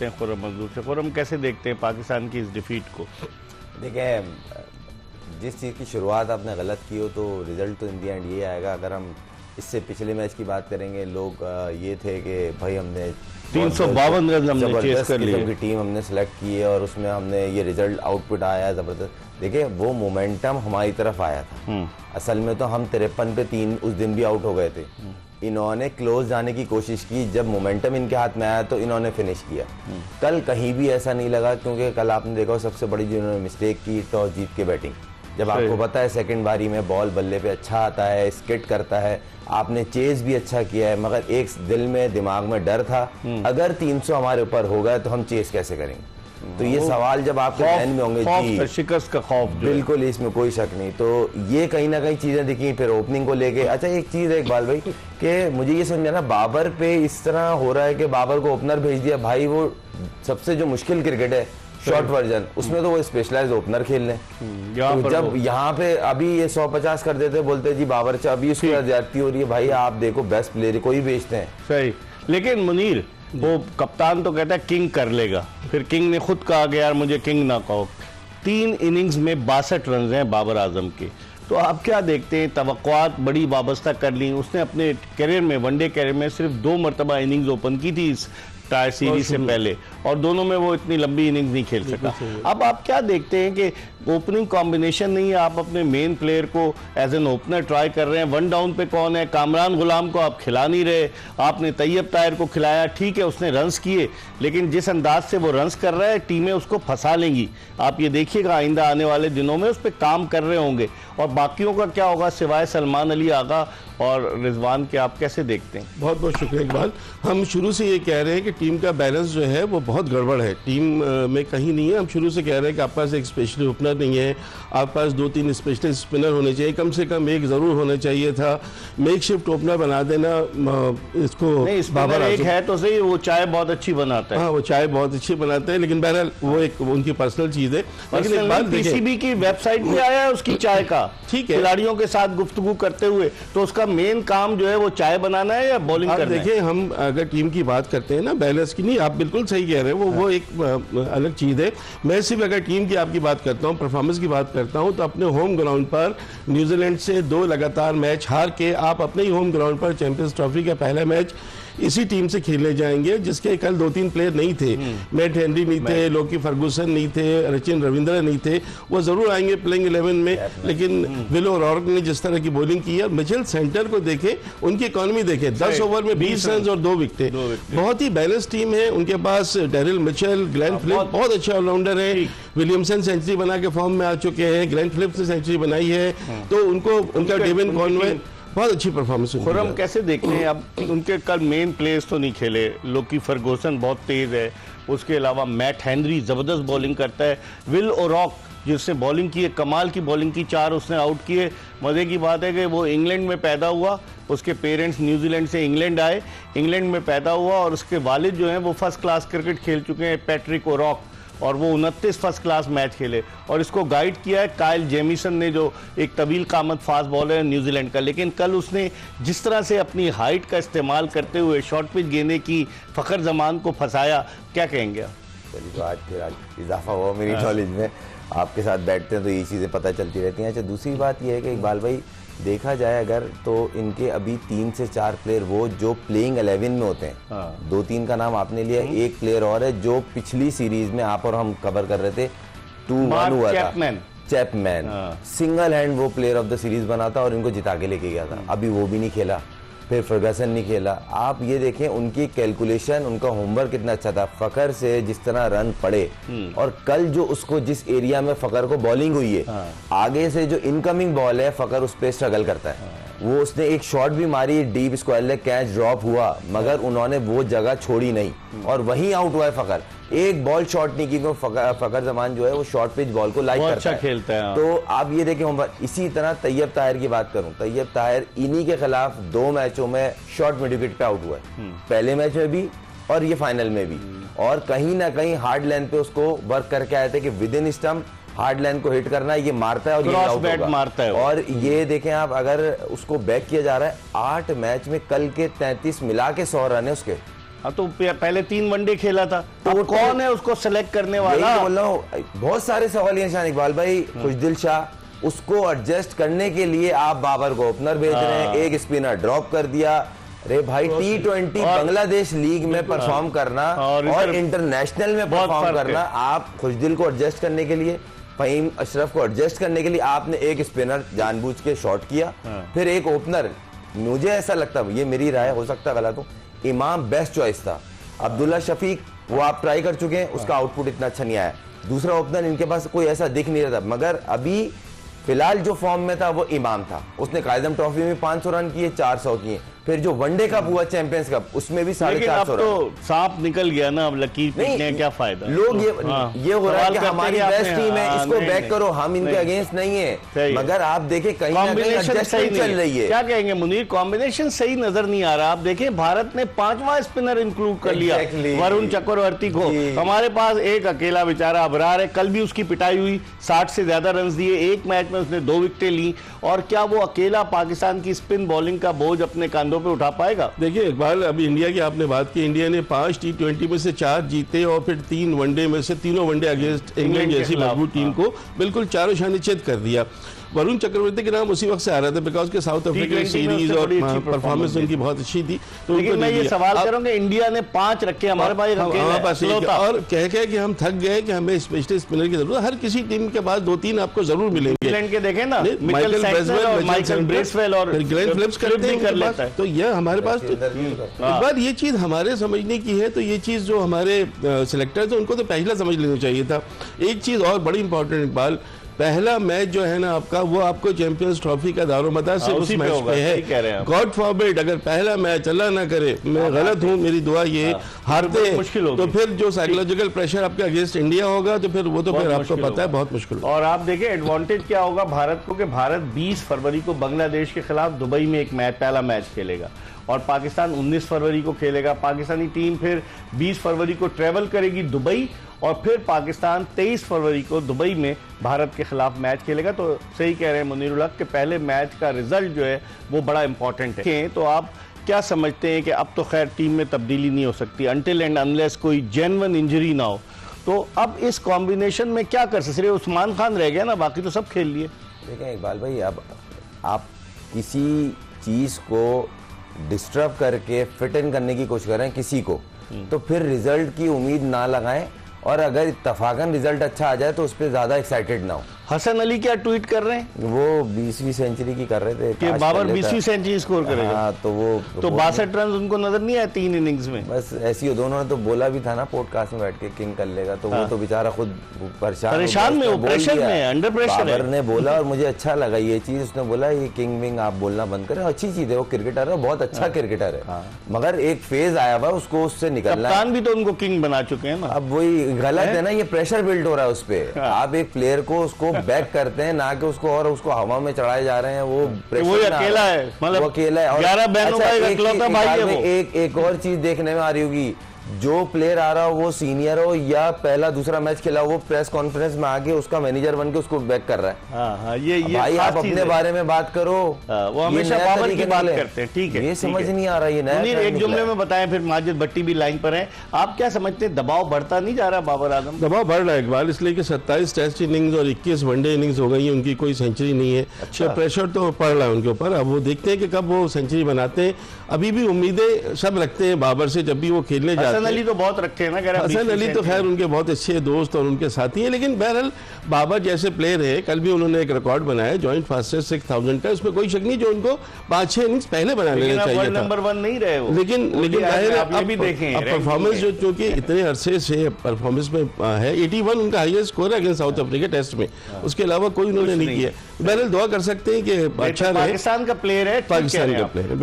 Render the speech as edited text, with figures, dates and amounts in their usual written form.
करते हैं खुर्रम मजदूर से। खुर्रम, कैसे देखते हैं पाकिस्तान की इस डिफीट को? देखिए, जिस चीज़ की शुरुआत आपने गलत की हो तो रिजल्ट तो इन दी एंड ये आएगा। अगर हम इससे पिछले मैच की बात करेंगे, लोग ये थे कि भाई हमने 352 रन हमने चेस कर लिए की टीम हमने सेलेक्ट की है और उसमें हमने ये रिजल्ट आउटपुट आया है ज़बरदस्त। देखिए, वो मोमेंटम हमारी तरफ आया था। असल में तो हम 53 पे 3 उस दिन भी आउट हो गए थे। इन्होंने क्लोज जाने की कोशिश की, जब मोमेंटम इनके हाथ में आया तो इन्होंने फिनिश किया। कल कहीं भी ऐसा नहीं लगा, क्योंकि कल आपने देखा सबसे बड़ी जो इन्होंने मिस्टेक की, टॉस जीत के बैटिंग। जब आपको पता है सेकंड बारी में बॉल बल्ले पे अच्छा आता है, स्किट करता है, आपने चेज भी अच्छा किया है, मगर एक दिल में दिमाग में डर था, अगर 300 हमारे ऊपर हो गया तो हम चेज कैसे करेंगे। तो ये सवाल जब आपके ध्यान में होंगे, जी शिकस्त का खौफ, बिल्कुल, इसमें कोई शक नहीं। तो ये कहीं ना कहीं चीजें दिखी। फिर ओपनिंग को लेके, अच्छा एक चीज है इकबाल भाई कि मुझे ये समझाना, बाबर पे इस तरह हो रहा है कि बाबर को ओपनर भेज दिया। भाई वो सबसे जो मुश्किल क्रिकेट है, शॉर्ट वर्जन, उसमें तो वो स्पेशलाइज्ड ओपनर खेल लें। तो जब यहाँ पे अभी ये 150 कर देते, बोलते जी बाबर से अभी उसकी ज्यादती हो रही है। भाई आप देखो, बेस्ट प्लेयर कोई बेचते हैं, सही। लेकिन मुनीर, वो कप्तान तो कहता है किंग कर लेगा, फिर किंग ने खुद कहा कि यार मुझे किंग ना कहो। 3 इनिंग्स में 62 रन हैं बाबर आजम के। तो आप क्या देखते हैं, तवक्कुआत बड़ी वाबस्ता कर ली। उसने अपने करियर में, वनडे करियर में सिर्फ 2 मरतबा इनिंग्स ओपन की थी इस टायर सीरीज से पहले, और दोनों में वो इतनी लंबी इनिंग्स नहीं खेल सका। अब आप क्या देखते हैं कि ओपनिंग कॉम्बिनेशन नहीं है, आप अपने मेन प्लेयर को एज एन ओपनर ट्राई कर रहे हैं। 1 डाउन पे कौन है? कामरान गुलाम को आप खिला नहीं रहे। आपने तैयब ताहिर को खिलाया, ठीक है उसने रन्स किए, लेकिन जिस अंदाज से वो रन्स कर रहा है टीमें उसको फंसा लेंगी। आप ये देखिएगा आइंदा आने वाले दिनों में उस पर काम कर रहे होंगे। और बाकियों का क्या होगा सिवाय सलमान अली आगा और रिजवान के? आप कैसे देखते हैं? बहुत बहुत शुक्रिया इकबाल। हम शुरू से ये कह रहे हैं कि टीम का बैलेंस जो है वो बहुत गड़बड़ है, टीम में कहीं नहीं है। हम शुरू से कह रहे हैं कि आपके पास एक स्पेशलिस्ट ओपनर नहीं है, आपके पास 2-3 स्पेशलिस्ट स्पिनर होने चाहिए, कम से कम एक जरूर होना चाहिए था। मेक शिफ्ट ओपनर बना देना इसको। नहीं, बाबर एक है तो सही, वो चाय बहुत अच्छी बनाता है। हाँ, वो चाय बहुत अच्छी बनाते हैं, लेकिन बहरहाल वो एक उनकी पर्सनल चीज है। लेकिन एक बात, पीसीबी की वेबसाइट पे आया है उसकी चाय का, ठीक है, खिलाड़ियों के साथ गुफ्तगू करते हुए। तो उसका मेन काम जो है वो चाय बनाना है या बॉलिंग करना है? देखिए, हम अगर टीम की बात करते हैं ना, बैलेंस की नहीं, आप बिल्कुल सही कह रहे हैं, वो एक अलग चीज है। मैं सिर्फ अगर टीम की आपकी बात करता हूँ, परफॉर्मेंस की बात करता हूँ, तो अपने होम ग्राउंड पर न्यूजीलैंड से 2 लगातार मैच हार के आप अपने ही होम ग्राउंड पर चैंपियंस ट्रॉफी का पहला मैच इसी टीम से खेलने जाएंगे, जिसके कल 2-3 प्लेयर नहीं थे। मैट हेनरी नहीं थे, लोकी फर्गुसन नहीं थे, रचिन रविंद्र नहीं थे। वो जरूर आएंगे प्लेइंग 11 में, लेकिन विल ओ'रॉर्क ने जिस तरह की बॉलिंग की है, मिचेल सेंटर को देखे, उनकी इकॉनमी देखे, 10 ओवर में 20 रन और 2 विकेट। बहुत ही बैलेंस टीम है उनके पास। डेरिल मिचेल, ग्लेन फिलिप बहुत अच्छे ऑलराउंडर है। विलियमसन सेंचुरी बना के फॉर्म में आ चुके हैं, ग्लेन फिलिप ने सेंचुरी बनाई है। तो उनको उनका डेविन कॉनवे बहुत अच्छी परफॉर्मेंस। खुर्रम, कैसे देखते हैं? अब उनके कल मेन प्लेयर्स तो नहीं खेले। लोकी फर्गुसन बहुत तेज है, उसके अलावा मैट हेनरी जबरदस्त बॉलिंग करता है। विल ओ'रॉर्क जिसने बॉलिंग की है, कमाल की बॉलिंग की, 4 उसने आउट किए। मजे की बात है कि वो इंग्लैंड में पैदा हुआ, उसके पेरेंट्स न्यूजीलैंड से इंग्लैंड आए, इंग्लैंड में पैदा हुआ, और उसके वालिद जो हैं वो फर्स्ट क्लास क्रिकेट खेल चुके हैं, पैट्रिक ओ'रॉर्क, और वो 29 फर्स्ट क्लास मैच खेले। और इसको गाइड किया है काइल जेमिसन ने, जो एक तवील कामत फास्ट बॉलर है न्यूजीलैंड का। लेकिन कल उसने जिस तरह से अपनी हाइट का इस्तेमाल करते हुए शॉर्ट पिच गेंदे की फ़खर जमान को फंसाया, क्या कहेंगे आप? चलिए, तो आज इजाफा हुआ मेरी नॉलेज में। आपके साथ बैठते हैं तो ये चीज़ें पता चलती रहती हैं। अच्छा, दूसरी बात यह है कि इकबाल भाई, देखा जाए अगर तो इनके अभी 3 से 4 प्लेयर वो जो प्लेइंग 11 में होते हैं। 2-3 का नाम आपने लिया, एक प्लेयर और है जो पिछली सीरीज में आप और हम कवर कर रहे थे, 2-1 हुआ था, चैपमैन। सिंगल हैंड वो प्लेयर ऑफ द सीरीज बना था और इनको जिता के लेके गया था। अभी वो भी नहीं खेला, फिर फर्गसन नहीं खेला। आप ये देखें उनकी कैलकुलेशन, उनका होमवर्क कितना अच्छा था। फकर से जिस तरह रन पड़े, और कल जो उसको जिस एरिया में फकर को बॉलिंग हुई है, आगे से जो इनकमिंग बॉल है फकर उस पर स्ट्रगल करता है। वो उसने एक शॉट भी मारी, deep square leg catch drop हुआ, मगर उन्होंने वो जगह छोड़ी नहीं और वहीं आउट हुआ है फकर। एक बॉल शॉट नहीं की, फकर जमान जो है वो शॉर्ट पिच बॉल को लाइक करता है, खेलता है। तो आप ये देखें, इसी तरह तैयब ताहिर की बात करूं, तैयब ताहिर इन्हीं के खिलाफ 2 मैचों में शॉर्ट मिड विकेट पे आउट हुआ है, पहले मैच में भी और ये फाइनल में भी। और कहीं ना कहीं हार्ड लेंथ पे उसको वर्क करके आए थे कि with in stump hard line को हिट करना है, ये मारता है और ये आउट होगा। मारता है। और ये देखें आप, अगर उसको बैक किया जा रहा है, 8 मैच में कल के 33 मिला के 100 रन है उसके, हाँ, तो पहले 3 वनडे खेला था, तो कौन है उसको सेलेक्ट करने वाला? यही तो बोल रहा हूँ, बहुत सारे सवाल हैं शान इकबाल भाई। खुशदिल शाह, उसको एडजस्ट करने के लिए आप बाबर को ओपनर भेज रहे हैं, एक स्पिनर ड्रॉप कर दिया। अरे भाई, T20 बांग्लादेश लीग में परफॉर्म करना और इंटरनेशनल में परफॉर्म करना, आप खुशदिल को एडजस्ट करने के लिए, फहीम अशरफ को एडजस्ट करने के लिए आपने एक स्पिनर जानबूझ के शॉट किया, फिर एक ओपनर। मुझे ऐसा लगता है, ये मेरी राय, हो सकता है गलत हो, इमाम बेस्ट चॉइस था। अब्दुल्ला शफीक वो आप ट्राई कर चुके हैं, उसका आउटपुट इतना अच्छा नहीं आया। दूसरा ओपनर इनके पास कोई ऐसा दिख नहीं रहा था, मगर अभी फिलहाल जो फॉर्म में था वो इमाम था। उसने कायदम ट्रॉफी में 500 रन किए, 400 किए, फिर जो वनडे कप हुआ चैंपियंस कप उसमें भी 450 रन। तो सांप निकल गया ना, अब लकीर पीटने क्या फायदा? लोग ये हो रहा है कि हमारी बेस्ट टीम है, इसको बैक करो, हम इनके अगेंस्ट नहीं है, मगर आप देखें कहीं ना कहीं एडजस्टमेंट चल रही है। क्या कहेंगे मुनीर, कॉम्बिनेशन सही नजर नहीं आ रहा। आप देखें भारत ने 5वां स्पिनर इंक्लूड कर लिया, वरुण चक्रवर्ती को। हमारे पास एक अकेला बेचारा अबरार है, कल भी उसकी पिटाई हुई, 60 से ज्यादा रन दिए, एक मैच में उसने 2 विकेटें ली। और क्या वो अकेला पाकिस्तान की स्पिन बॉलिंग का बोझ अपने कंधों पे उठा पाएगा? देखिए इकबाल, अभी इंडिया की आपने बात की, इंडिया ने 5 T20 में से 4 जीते और फिर 3 वनडे में से तीनों वनडे अगेंस्ट इंग्लैंड जैसी मजबूत टीम को बिल्कुल चारों शानिचेद कर दिया। वरुण चक्रवर्ती के नाम उसी वक्त से आ रहा था, बिकॉज के साउथ अफ्रीका सीरीज और परफॉर्मेंस उनकी बहुत अच्छी थी। तो लेकिन मैं ये सवाल करूंगा, इंडिया ने 5 रखे, हमारे पास और कह कि हम थक गए कि हमें स्पेशल स्पिनर की जरूरत है। हर किसी टीम के बाद 2-3 आपको जरूर मिलेंगे। इंग्लैंड के देखें ना, माइकल ब्रेसवेल और ग्लेन फिलिप्स करते हैं कर लेता है। तो यह हमारे पास एक बार ये चीज हमारे समझने की है, तो ये चीज जो हमारे सिलेक्टर्स हैं उनको तो पहला समझ लेना चाहिए था। एक चीज और बड़ी इंपॉर्टेंट इकबाल, पहला मैच जो है ना आपका, वो आपको चैंपियंस ट्रॉफी का दारोमदार सिर्फ उस मैच पे है। गॉड फॉरबिड, अगर पहला मैच अल्लाह ना करे, मैं गलत हूँ, मेरी दुआ ये, हारते मुश्किल होगी, तो फिर जो साइकोलॉजिकल प्रेशर आपके अगेंस्ट इंडिया होगा, तो फिर वो तो फिर आपको पता है बहुत मुश्किल होगा। और आप देखें एडवांटेज क्या होगा भारत को, कि भारत 20 फरवरी को बांग्लादेश के खिलाफ दुबई में एक मैच, पहला मैच खेलेगा, और पाकिस्तान 19 फरवरी को खेलेगा। पाकिस्तानी टीम फिर 20 फरवरी को ट्रेवल करेगी दुबई, और फिर पाकिस्तान 23 फरवरी को दुबई में भारत के खिलाफ मैच खेलेगा। तो सही कह रहे हैं मुनीरुल हक कि पहले मैच का रिजल्ट जो है वो बड़ा इंपॉर्टेंट है। तो आप क्या समझते हैं कि अब तो खैर टीम में तब्दीली नहीं हो सकती अनटिल एंड अनलेस कोई जेन्युइन इंजरी ना हो, तो अब इस कॉम्बिनेशन में क्या कर सकते? सिर्फ उस्मान खान रह गया ना, बाकी तो सब खेल लिए। देखें इकबाल भाई, अब आप किसी चीज़ को डिस्टर्ब करके फिट इन करने की कोशिश करें किसी को, तो फिर रिजल्ट की उम्मीद ना लगाएं, और अगर इत्तफाकन रिजल्ट अच्छा आ जाए तो उस पर ज्यादा एक्साइटेड ना हो। हसन अली क्या ट्वीट कर रहे हैं? वो 20वीं सेंचुरी की कर रहे थे कि बाबर 20वीं सेंचुरी स्कोर करेगा। हाँ, तो वो तो 62 रन उनको नजर नहीं आए 3 इनिंग्स में। बस ऐसी हो, दोनों ने तो बोला भी था ना पॉडकास्ट में बैठ के किंग कर लेगा, तो वो तो बेचारा खुद परेशान में, वो प्रेशर में, अंडर प्रेशर है। बाबर ने बोला, और मुझे अच्छा लगा ये चीज, उसने बोला ये किंग विंग आप बोलना बंद करें, अच्छी चीज है, वो क्रिकेटर है, बहुत अच्छा क्रिकेटर है, मगर एक फेज आया हुआ उसको उससे निकलना। कप्तान भी तो उनको किंग बना चुके हैं ना। अब वही गलत है ना, ये प्रेशर बिल्ड हो रहा है उस पर। आप एक प्लेयर को उसको बैक करते हैं ना कि उसको और उसको हवा में चढ़ाए जा रहे हैं, वो अकेला है, मतलब अकेला है। 11 बहनों का इकलौता भाई है वो। एक और चीज देखने में आ रही होगी, जो प्लेयर आ रहा हो वो सीनियर हो या पहला दूसरा मैच खेला हो, वो प्रेस कॉन्फ्रेंस में आके उसका मैनेजर बन के उसको बैक कर रहा है। हाँ, ये भाई आप अपने बारे में बात करो। वो हमेशा बाबर की बात करते हैं, ठीक है, ये समझ नहीं आ रहा ये नया। एक जुमले में बताएं, फिर माजिद भट्टी भी लाइन पर है। आप क्या समझते हैं, दबाव बढ़ता नहीं जा रहा बाबर आजम? दबाव बढ़ रहा है इकबाल, इसलिए कि 27 टेस्ट इनिंग्स और 21 वनडे इनिंग्स हो गई है, उनकी कोई सेंचुरी नहीं है। अच्छा, तो प्रेशर तो पड़ रहा है उनके ऊपर। अब वो देखते हैं कि कब वो सेंचुरी बनाते हैं। अभी भी उम्मीदें सब रखते हैं बाबर से, जब भी वो खेलने जाते हैं। हसन अली तो बहुत रखते हैं ना, हसन अली तो खैर उनके बहुत अच्छे दोस्त और उनके साथी हैं, लेकिन बहरहाल बाबर जैसे प्लेयर है, कल भी उन्होंने एक रिकॉर्ड बनाया जॉइंट फास्टेस्ट 6000 का, उसमें कोई शक नहीं, जो उनको 5-6 इनिंग्स पहले बना लेना चाहिए था। नंबर 1 नहीं रहे वो, लेकिन आप भी देखें परफॉर्मेंस जो कि इतने अरसे से परफॉर्मेंस में है, 81 उनका हाईएस्ट स्कोर है अगेंस्ट साउथ अफ्रीका टेस्ट में, उसके अलावा कोई उन्होंने नहीं किया। बहरहाल दुआ कर सकते हैं कि अच्छा रहे। पाकिस्तान का प्लेयर है, पाकिस्तान का प्लेयर है।